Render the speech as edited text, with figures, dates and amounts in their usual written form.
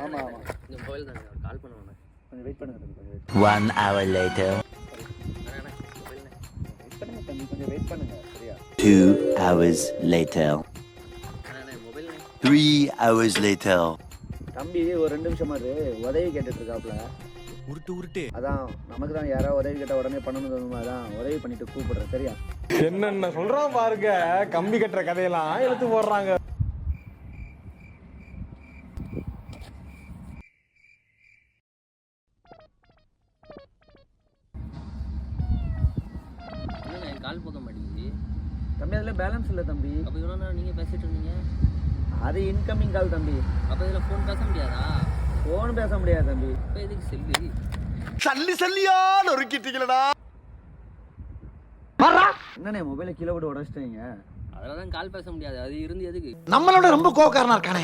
ஆமா ஆமா இந்த மொபைல் தாங்க கால் பண்ண வேணாம். கொஞ்சம் வெயிட் பண்ணுங்க தம்பி, கொஞ்சம் வெயிட் 1 hour later. பண்ணுங்க தம்பி, கொஞ்சம் வெயிட் பண்ணுங்க சரியா. 2 hours later. Mobile 3 hours later. தம்பி ஒரு 2 நிமிஷமா உதவி கேட்டுட்டு இருக்காப்ல. உருட்டு அதான் நமக்கு தான் யாராவது உதவி கேட்ட உடனே பண்ணணும் தோணுமா, அதான் உதவி பண்ணிட்டு கூப்பிடுறேன் சரியா. என்னென்ன சொல்றான் பாருங்க, கம்பி கட்டுற கதையெல்லாம் எடுத்து போடுறாங்க. கால் போக மாட்டேங்குது தம்பி அதில் பேலன்ஸ் இல்லை தம்பி. அப்போ இவ்வளோ நேரம் நீங்கள் பேசிட்டு இருந்தீங்க. அது இன்கமிங் கால் தம்பி. அப்போ இதில் ஃபோன் பேச முடியாதா? ஃபோன் பேச முடியாது தம்பி. இப்போ எதுக்கு செல்லு? சல்லியா நொறுக்கிட்டீங்களடா. என்னண்ணே மொபைலை கீழே போட்டு உடச்சிட்டீங்க? அதில் தான் கால் பேச முடியாது. அது இருந்து எதுக்கு? நம்மளோட ரொம்ப கோவக்காரனா இருக்கானே.